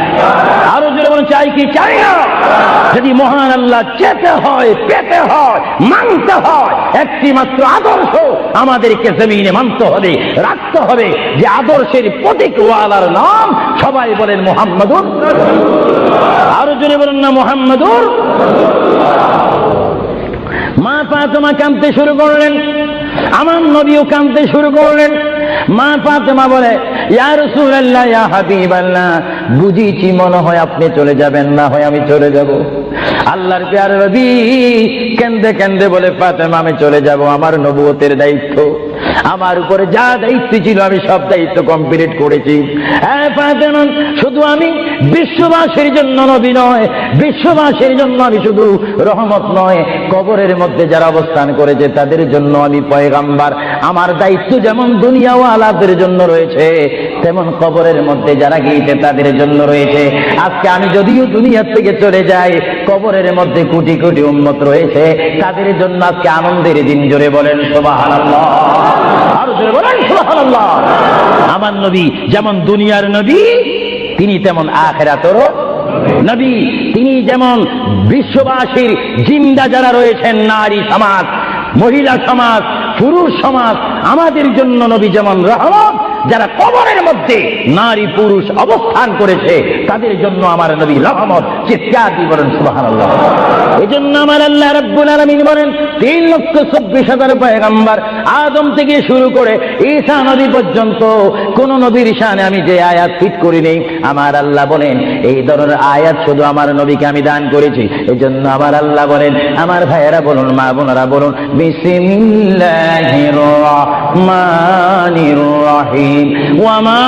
আরো জোরে বলেন, চাই কি চাই না? যদি মহান আল্লাহ চেতে হয়, পেতে হয়, মানতে হয়, একটি মাত্র আদর্শ আমাদেরকে জমিনে মানতে হবে, রাখতে হবে, যে আদর্শের প্রতীকওয়ালার নাম সবাই বলেন মুহাম্মাদুর। আরো জোরে বলেন না মুহাম্মাদুর। মা ফাতেমা কাঁদতে শুরু করলেন, আমার নবীও কাঁদতে শুরু করলেন। মা ফাতেমা বলে, ইয়া রাসূলুল্লাহ, ইয়া হাবিবাল্লাহ, বুঝিছি মনে হয় আপনি চলে যাবেন, না হয় আমি চলে যাব। আল্লাহর প্যারে নবী কেন্দে কেন্দে বলে, ফাতেমা, আমি চলে যাব, আমার নবুয়তের দায়িত্ব, আমার উপরে যা দায়িত্ব ছিল আমি সব দায়িত্ব কমপ্লিট করেছি। হ্যাঁ ফাতেমা, শুধু আমি বিশ্ববাসীর জন্য নবী নয়, বিশ্ববাসীর জন্য আমি শুধু রহমত নয়, কবরের মধ্যে যারা অবস্থান করেছে তাদের জন্য আমি পয়গাম্বার। আমার দায়িত্ব যেমন দুনিয়াওয়ালাদের জন্য রয়েছে, তেমন কবরের মধ্যে যারা গিয়েছে তাদের জন্য রয়েছে। আজকে আমি যদিও দুনিয়ার থেকে চলে যাই, কবরের মধ্যে কোটি কোটি উম্মত রয়েছে, তাদের জন্য আজকে আনন্দের দিন। জোরে বলেন সুবহানাল্লাহ, আর জোরে বলেন সুবহানাল্লাহ। আমার নবী যেমন দুনিয়ার নবী, তিনি তেমন আখিরাতেরও নবী। তিনি যেমন বিশ্ববাসীর জিন্দা যারা রয়েছেন, নারী সমাজ, মহিলা সমাজ, পুরুষ সমাজ, আমাদের জন্য নবী যেমন রহমত। যারা কবরের মধ্যে নারী পুরুষ অবস্থান করেছে তাদের জন্য আমার নবী রহমত। চিৎকার দিয়ে বলেন সুবহানাল্লাহ। এই জন্য আমার আল্লাহ রাব্বুল আলামিন বলেন 3,24,000 পয়গম্বর, আদম থেকে শুরু করে ঈসা নবী পর্যন্ত কোন নবীর শানে আমি যে আয়াত ফিট করি নেই, আমার আল্লাহ বলেন এই ধরনের আয়াত শুধু আমার নবীকে আমি দান করেছি। এই জন্য আমার আল্লাহ বলেন, আমার ভাইয়েরা বলুন, মা বোনেরা বলুন, বিসমিল্লাহির রহমানির রহিম। وما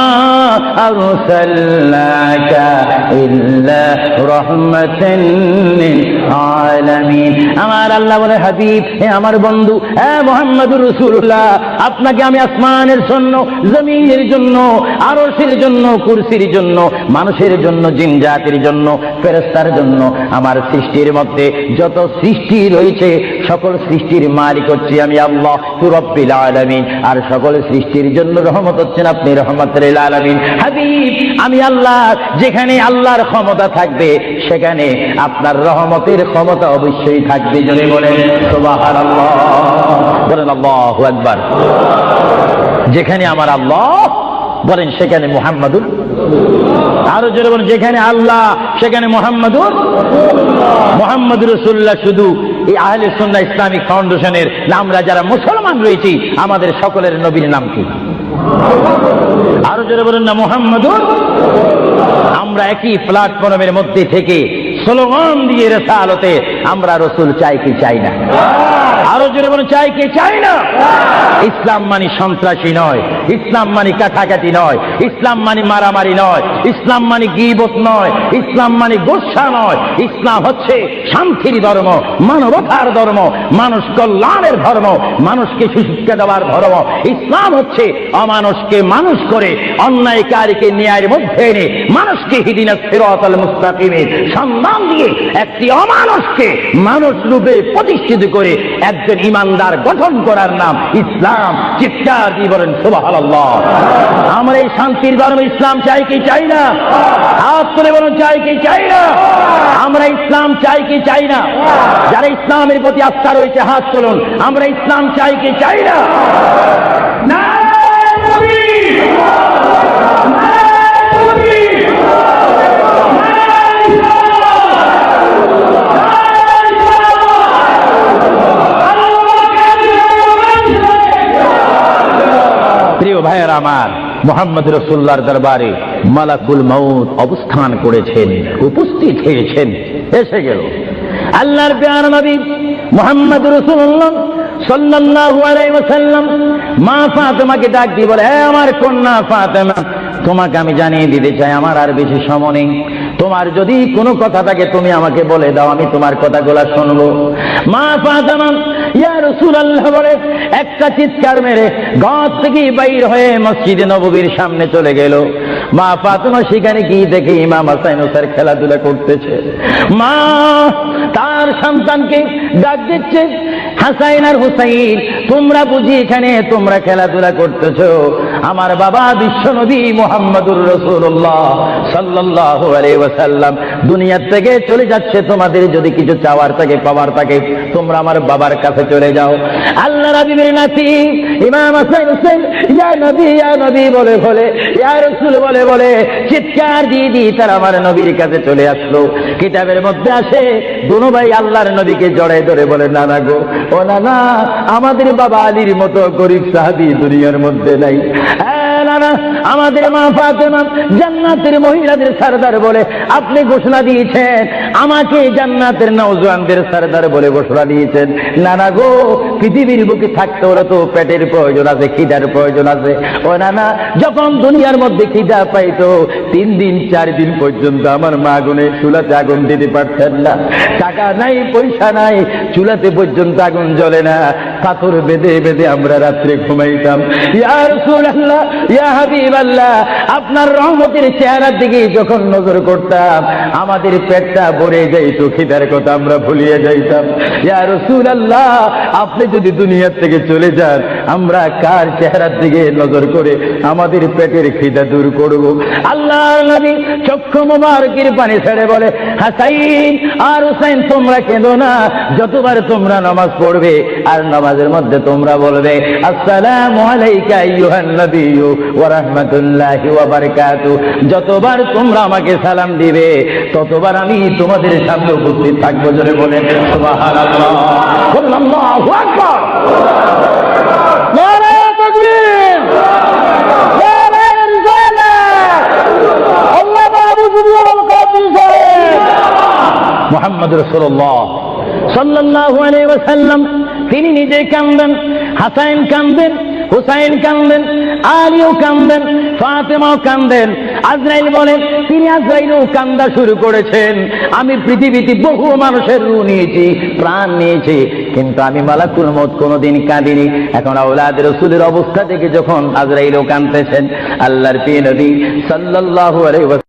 أرسلناك إلا رحمة للعالمين। আমার আল্লাহ বলে, হাবিব, হে আমার বন্ধু, হে মুহাম্মদুর রাসূলুল্লাহ, আপনাকে আমি আসমানের জন্য, জমিনের জন্য, আরশের জন্য, কুরসির জন্য, মানুষের জন্য, জিন জাতির জন্য, ফেরেশতার জন্য, আমার সৃষ্টির মধ্যে যত সৃষ্টি রয়েছে সকল সৃষ্টির মালিক হচ্ছি আমি আল্লাহ রাব্বুল আলামিন। আর সকল সৃষ্টির জন্য রহমত হচ্ছেন আপনি রহমতুল লিল আলামিন। হাবিব, আমি আল্লাহ, যেখানে আল্লাহর ক্ষমতা থাকবে সেখানে আপনার রহমতের ক্ষমতা অবশ্যই থাকবে। জোরে বলেন সুবহানাল্লাহ, বলেন আল্লাহু আকবার। যেখানে আমার আল্লাহ বলেন সেখানে মুহাম্মাদুর, আরো জোরে বলেন, যেখানে আল্লাহ সেখানে মুহাম্মাদুর রাসূলুল্লাহ। শুধু এই আহলে সুন্নাহ ইসলামিক ফাউন্ডেশনের আমরা যারা মুসলমান রয়েছি, আমাদের সকলের নবীর নাম কি? আরো জোরে বলেন না, মুহাম্মাদুর। আমরা একই প্ল্যাটফর্মের মধ্যে থেকে স্লোগান দিয়ে রিসালাতে আমরা রাসূল চাই কি চাই না? আরো জোরে বলেন, চাই কি চাই না? ইসলাম মানে সন্ত্রাসী নয়, ইসলাম মানে কাটাকাটি নয়, ইসলাম মানে মারামারি নয়, ইসলাম মানে গীবত নয়, ইসলাম মানে গোসা নয়। ইসলাম হচ্ছে শান্তির ধর্ম, মানবতার ধর্ম, মানুষ কল্যাণের ধর্ম, মানুষকে সুশিক্ষা দেওয়ার ধর্ম। ইসলাম হচ্ছে অমানুষকে মানুষ করে, অন্যায়কারীকে ন্যায়ের মধ্যে এনে মানুষকে হিদিনাস সিরাতাল মুস্তাকিমের সন্ধান দিয়ে একটি অমানুষকে মানুষ রূপে প্রতিষ্ঠিত করে একজন ইমানদার গঠন করার নাম ইসলাম। চিৎকার দিয়ে বলেন সুবহানাল্লাহ। আমরা এই শান্তির ধর্ম ইসলাম চাই কি চাই না? হাত তুলে বলুন, চাই কি চাই না? আমরা ইসলাম চাই কি চাই না? যারা ইসলামের প্রতি আস্থা রয়েছে হাত তুলুন, আমরা ইসলাম চাই কি চাই না? প্রিয় ভাইয়েরা আমার, মুহাম্মদ রাসূলুল্লাহর দরবারে মালাকুল মউত অবস্থান করেছেন, উপস্থিত হয়েছেন, এসে গেল আল্লাহর প্যারা নবী মুহাম্মদ রাসূলুল্লাহ সাল্লাল্লাহু আলাইহি ওয়াসাল্লাম। মা ফাতেমাকে ডাক দিয়ে বলে, হে আমার কন্যা ফাতেমা, তোমাকে আমি জানিয়ে দিতে চাই আমার আর বেশি সময় নেই। তোমার যদি কোনো কথা থাকে তুমি আমাকে বলে দাও, আমি তোমার কথাগুলো শুনবো। মা ফাতেমা ইয়া রাসূলুল্লাহ বলে একটা চিৎকার মেরে ঘর থেকে বাইর হয়ে মসজিদে নববীর সামনে চলে গেল। মা ফাতেমা সেখানে গিয়ে দেখে ইমাম হাসান হুসাইন খেলাধুলা করতেছে। মা তার সন্তানকে ডাক দিচ্ছে, হাসাইন আর হুসাইন, তোমরা বুঝি এখানে তোমরা খেলাধুলা করতেছো? আমার বাবা বিশ্বনবী মুহাম্মদুর রাসূলুল্লাহ সাল্লাল্লাহু আলাইহি ওয়াসাল্লাম দুনিয়া থেকে চলে যাচ্ছে। তোমাদের যদি কিছু চাওয়ার থাকে, পাওয়ার থাকে, তোমরা আমার বাবার কাছে চলে যাও। আল্লাহ রাব্বির নাতি ইমাম হাসান হুসাইন ইয়া নবী বলে বলে, ইয়া রাসূল বলে বলে চিৎকার দিয়ে দিয়ে তারা আমার নবীর কাছে চলে আসলো। কিতাবের মধ্যে আসে দুনো ভাই আল্লাহর নবীকে জড়ায় ধরে বলে, নানা গো, ও নানা, আমাদের বাবা আলীর মতো গরিব সাহাবী দুনিয়ার মধ্যে নাই। নানা, আমাদের মা ফাতেমা জান্নাতের মহিলাদের সরদার বলে আপনি ঘোষণা দিয়েছেন, আমাকে জান্নাতের নওজওয়ানদের সরদার বলে ঘোষণা দিয়েছেন। নানা গো, পৃথিবীর বুকে থাকতে হলে তো পেটের প্রয়োজন আছে, খিদার প্রয়োজন আছে। ও নানা, যখন দুনিয়ার মধ্যে খিদা পাইতো 3 দিন 4 দিন পর্যন্ত আমার মা আগুনে চুলাতে আগুন দিতে পারতেন না। টাকা নাই, পয়সা নাই, চুলাতে পর্যন্ত আগুন জ্বলে না। কাতর বেঁধে বেঁধে আমরা রাত্রে ঘুমাইতাম। ইয়া রাসূলুল্লাহ, ইয়া হাবিবাল্লাহ, আপনার রহমতের চেহারার দিকে যখন নজর করতাম আমাদের পেটটা ভরে যাইত, খিদার কথা আমরা ভুলিয়ে যাইতাম। ইয়া রাসূলুল্লাহ, আপনি যদি দুনিয়া থেকে চলে যান আমরা কার চেহারার দিকে নজর করে আমাদের পেটের খিদা দূর করব? আল্লাহর নবী চক্ষু মুবারকের পানি ছেড়ে বলে, হাসাইন আর হুসাইন তোমরা কেঁদো না, যতবার তোমরা নামাজ পড়বে আর নামাজের মধ্যে তোমরা বলবে আসসালামু আলাইকা আইয়ুহান নাবিয়্যু ওয়া রাহমাতুল্লাহি ওয়া বারাকাতুহু, যতবার তোমরা আমাকে সালাম দিবে ততবার আমি তোমাদের সামনে উপস্থিত থাকবো। জোরে বলেন সুবহানাল্লাহ, আল্লাহু আকবার, নারে তাকবীর, নারে রিসালাত, আল্লাহ বাবু সুবহানাল কাদির সাহেব মুহাম্মদ রাসূলুল্লাহ সাল্লাল্লাহু আলাইহি ওয়াসাল্লাম তিনি নিজে কাঁদেন, হাসাইন কাঁদেন, হুসাইন কাঁদেন, আলীও কাঁদেন, ফাতেমাও কাঁদেন। আজরাইল বলেন তিনি আজরাইলও কান্দা শুরু করেছেন। আমি পৃথিবীতে বহু মানুষের রূহ নিয়েছি, প্রাণ নিয়েছি, কিন্তু আমি মালাকুল মউত কোনোদিন কাঁদিনি। এখন আওলাদ রাসূলের অবস্থা থেকে যখন আজরাইলও কাঁদতেছেন, আল্লাহর প্রিয় নবী সাল্লাল্লাহু আলাইহি ওয়াসাল্লাম